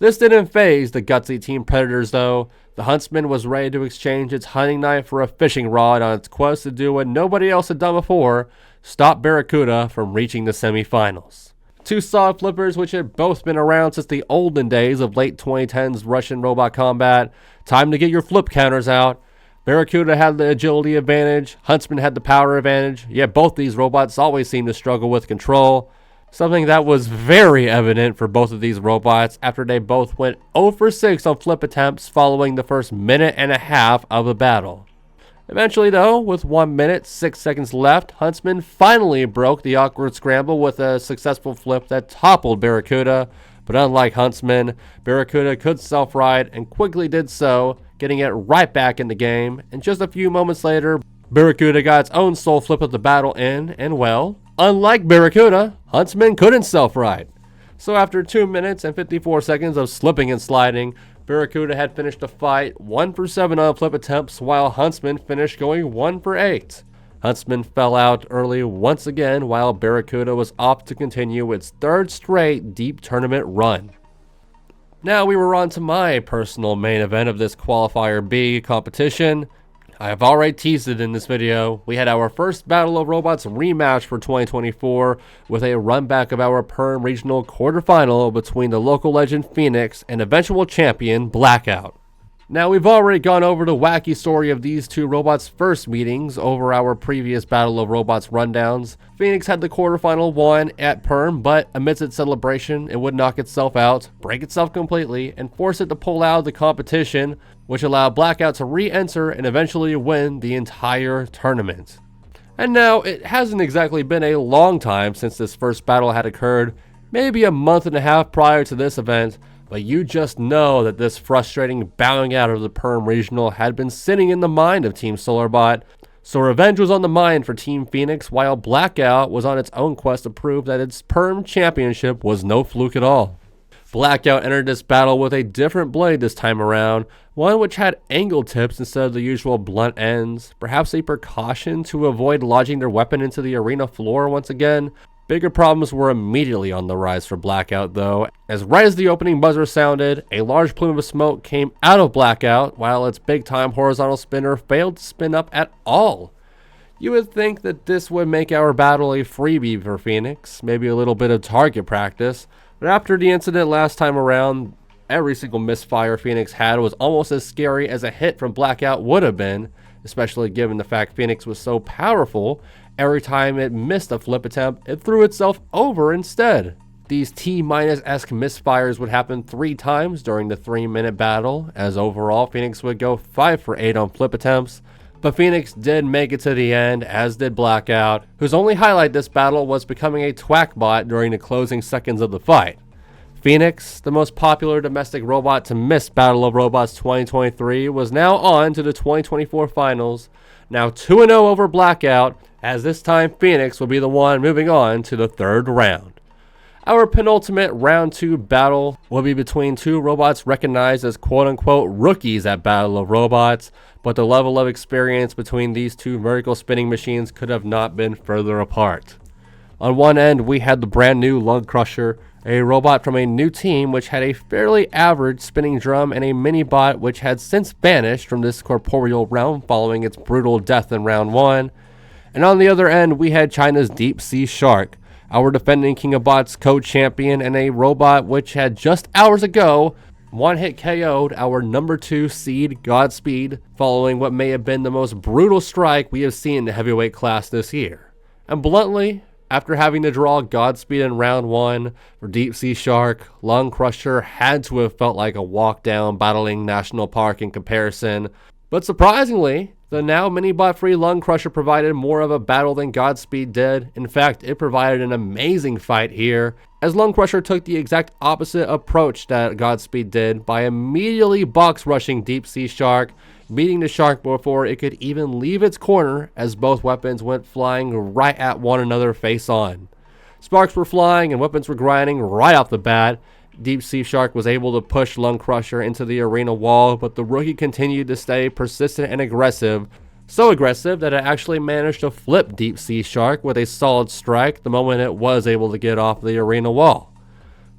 This didn't faze the gutsy Team Predators though. The Huntsman was ready to exchange its hunting knife for a fishing rod on its quest to do what nobody else had done before, stop Barracuda from reaching the semifinals. 2 solid flippers which had both been around since the olden days of late 2010s Russian robot combat. Time to get your flip counters out. Barracuda had the agility advantage, Huntsman had the power advantage, yet both these robots always seemed to struggle with control. Something that was very evident for both of these robots after they both went 0 for 6 on flip attempts following the first minute and a half of the battle. Eventually though, with 1 minute 6 seconds left, Huntsman finally broke the awkward scramble with a successful flip that toppled Barracuda, but unlike Huntsman, Barracuda could self-ride and quickly did so, getting it right back in the game, and just a few moments later, Barracuda got its own soul flip of the battle in, and well, unlike Barracuda, Huntsman couldn't self-ride. So after 2 minutes and 54 seconds of slipping and sliding, Barracuda had finished the fight 1 for 7 on flip attempts, while Huntsman finished going 1 for 8. Huntsman fell out early once again, while Barracuda was off to continue its 3rd straight deep tournament run. Now we were on to my personal main event of this Qualifier B competition. I have already teased it in this video. We had our first Battle of Robots rematch for 2024 with a run back of our Perm Regional quarterfinal between the local legend Phoenix and eventual champion Blackout. Now we've already gone over the wacky story of these two robots' first meetings over our previous Battle of Robots rundowns. Phoenix had the quarterfinal won at Perm, but amidst its celebration, it would knock itself out, break itself completely, and force it to pull out of the competition, which allowed Blackout to re-enter and eventually win the entire tournament. And now, it hasn't exactly been a long time since this first battle had occurred, maybe a month and a half prior to this event, but you just know that this frustrating bowing out of the Perm Regional had been sitting in the mind of Team SolarBot, so revenge was on the mind for Team Phoenix, while Blackout was on its own quest to prove that its Perm championship was no fluke at all. Blackout entered this battle with a different blade this time around, one which had angled tips instead of the usual blunt ends, perhaps a precaution to avoid lodging their weapon into the arena floor once again. Bigger problems were immediately on the rise for Blackout though, as right as the opening buzzer sounded, a large plume of smoke came out of Blackout while its big time horizontal spinner failed to spin up at all. You would think that this would make our battle a freebie for Phoenix, maybe a little bit of target practice, but after the incident last time around, every single misfire Phoenix had was almost as scary as a hit from Blackout would have been, especially given the fact Phoenix was so powerful. Every time it missed a flip attempt, it threw itself over instead. These T-esque misfires would happen 3 times during the 3-minute battle, as overall Phoenix would go 5 for 8 on flip attempts, but Phoenix did make it to the end, as did Blackout, whose only highlight this battle was becoming a twackbot during the closing seconds of the fight. Phoenix, the most popular domestic robot to miss Battle of Robots 2023, was now on to the 2024 finals, now 2-0 over Blackout, as this time Phoenix will be the one moving on to the 3rd round. Our penultimate round 2 battle will be between two robots recognized as quote-unquote rookies at Battle of Robots, but the level of experience between these two vertical spinning machines could have not been further apart. On one end, we had the brand new Lung Crusher, a robot from a new team which had a fairly average spinning drum and a mini-bot which had since vanished from this corporeal realm following its brutal death in round 1. And on the other end, we had China's Deep Sea Shark, our defending King of Bots co-champion, and a robot which had just hours ago one-hit KO'd our number 2 seed Godspeed, following what may have been the most brutal strike we have seen in the heavyweight class this year. And bluntly, after having to draw Godspeed in round 1 for Deep Sea Shark, Lung Crusher had to have felt like a walk down Battling National Park in comparison. But surprisingly, the now mini-bot free Lung Crusher provided more of a battle than Godspeed did. In fact, it provided an amazing fight here, as Lung Crusher took the exact opposite approach that Godspeed did by immediately box rushing Deep Sea Shark, beating the shark before it could even leave its corner, as both weapons went flying right at one another face on. Sparks were flying and weapons were grinding right off the bat. Deep Sea Shark was able to push Lung Crusher into the arena wall, but the rookie continued to stay persistent and aggressive, so aggressive that it actually managed to flip Deep Sea Shark with a solid strike the moment it was able to get off the arena wall.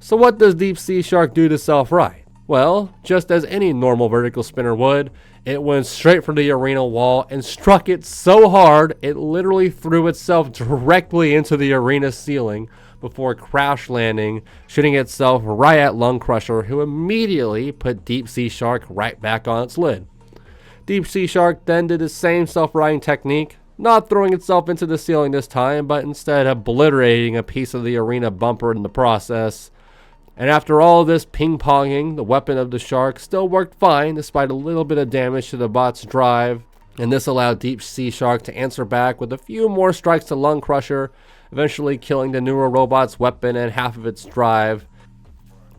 So what does Deep Sea Shark do to self-right? Well, just as any normal vertical spinner would, it went straight for the arena wall and struck it so hard it literally threw itself directly into the arena ceiling before crash landing, shooting itself right at Lung Crusher, who immediately put Deep Sea Shark right back on its lid. Deep Sea Shark then did the same self-righting technique, not throwing itself into the ceiling this time, but instead obliterating a piece of the arena bumper in the process. And after all of this ping-ponging, the weapon of the shark still worked fine despite a little bit of damage to the bot's drive, and this allowed Deep Sea Shark to answer back with a few more strikes to Lung Crusher, eventually killing the newer robot's weapon and half of its drive.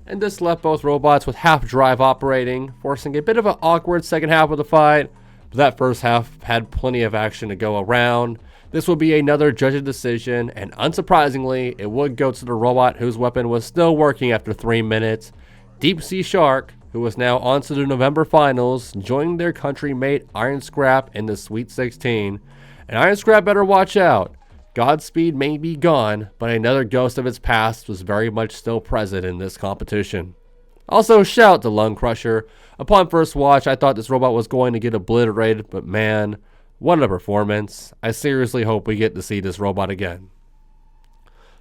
And this left both robots with half drive operating, forcing a bit of an awkward second half of the fight, but that first half had plenty of action to go around. This would be another judge's decision, and unsurprisingly, it would go to the robot whose weapon was still working after 3 minutes. Deep Sea Shark, who was now on to the November finals, joining their country mate Iron Scrap in the Sweet 16. And Iron Scrap better watch out. Godspeed may be gone, but another ghost of its past was very much still present in this competition. Also, shout to Lung Crusher. Upon first watch, I thought this robot was going to get obliterated, but man, what a performance. I seriously hope we get to see this robot again.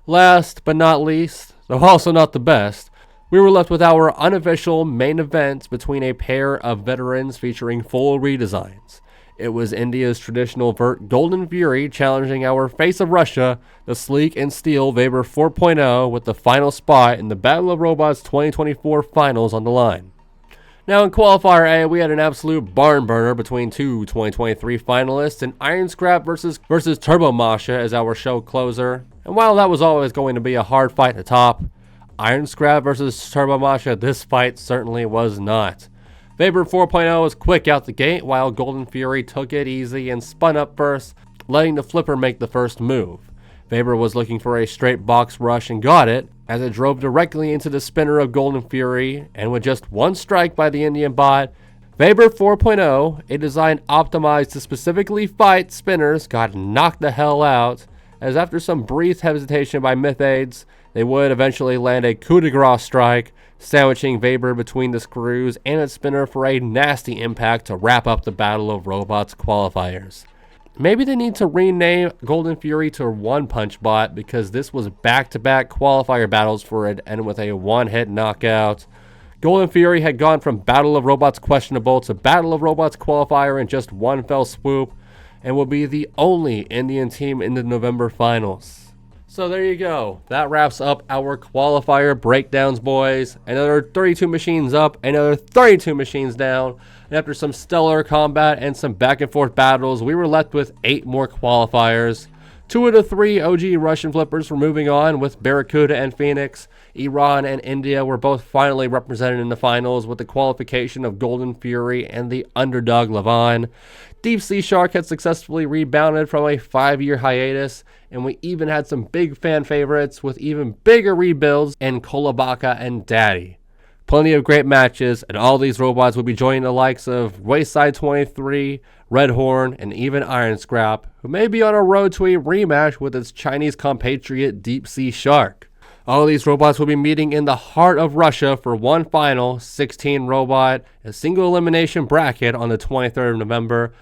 Last but not least, though also not the best, we were left with our unofficial main event between a pair of veterans featuring full redesigns. It was India's traditional vert Golden Fury challenging our face of Russia, the sleek and steel Weber 4.0, with the final spot in the Battle of Robots 2024 finals on the line. Now in Qualifier A, we had an absolute barn burner between two 2023 finalists, and Iron Scrap versus Turbo Masha as our show closer. And while that was always going to be a hard fight to top, Iron Scrap versus Turbo Masha, this fight certainly was not. Weber 4.0 was quick out the gate, while Golden Fury took it easy and spun up first, letting the flipper make the first move. Weber was looking for a straight box rush and got it, as it drove directly into the spinner of Golden Fury, and with just one strike by the Indian bot, Weber 4.0, a design optimized to specifically fight spinners, got knocked the hell out, as after some brief hesitation by Mythaids, they would eventually land a coup de grace strike, sandwiching Weber between the screws and its spinner for a nasty impact to wrap up the Battle of Robots qualifiers. Maybe they need to rename Golden Fury to One Punch Bot, because this was back-to-back qualifier battles for it and with a one-hit knockout. Golden Fury had gone from Battle of Robots questionable to Battle of Robots qualifier in just one fell swoop, and will be the only Indian team in the November finals. So there you go. That wraps up our qualifier breakdowns, boys. Another 32 machines up, another 32 machines down. And after some stellar combat and some back and forth battles, we were left with 8 more qualifiers. 2 of the 3 OG Russian flippers were moving on, with Barracuda and Phoenix. Iran and India were both finally represented in the finals, with the qualification of Golden Fury and the underdog Levon. Deep Sea Shark had successfully rebounded from a 5-year hiatus, and we even had some big fan favorites with even bigger rebuilds in Kolobaka and Daddy. Plenty of great matches, and all these robots will be joining the likes of Wayside 23, Red Horn, and even Iron Scrap, who may be on a road to a rematch with its Chinese compatriot Deep Sea Shark. All these robots will be meeting in the heart of Russia for one final 16 robot, a single elimination bracket on the 23rd of November,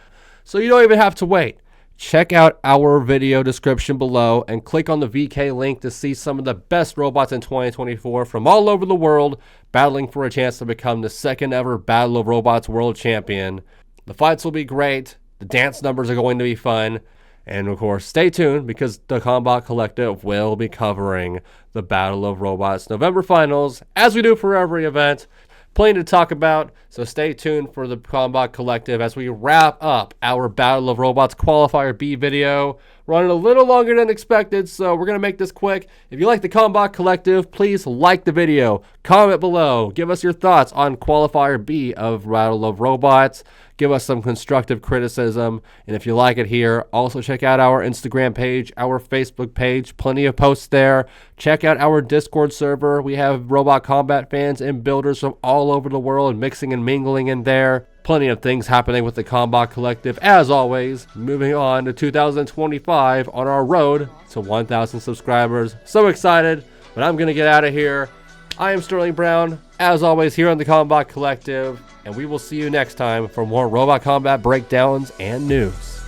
so you don't even have to wait. Check out our video description below and click on the VK link to see some of the best robots in 2024 from all over the world battling for a chance to become the second ever Battle of Robots World Champion. The fights will be great, the dance numbers are going to be fun, and of course stay tuned because the Combot Collective will be covering the Battle of Robots November finals as we do for every event. Plenty to talk about, so stay tuned for the Combot Collective as we wrap up our Battle of Robots Qualifier B video. Running a little longer than expected, so we're going to make this quick. If you like the Combot Collective, please like the video, comment below, give us your thoughts on Qualifier B of Battle of Robots, give us some constructive criticism, and if you like it here, also check out our Instagram page, our Facebook page, plenty of posts there. Check out our Discord server. We have Robot Combat fans and builders from all over the world mixing and mingling in there. Plenty of things happening with the Combot Collective, as always. Moving on to 2025 on our road to 1,000 subscribers. So excited, but I'm going to get out of here. I am Sterling Brown, as always, here on the Combot Collective, and we will see you next time for more Robot Combat breakdowns and news.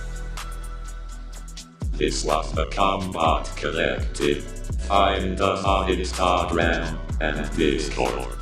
This was the Combot Collective. Find us on Instagram and Discord.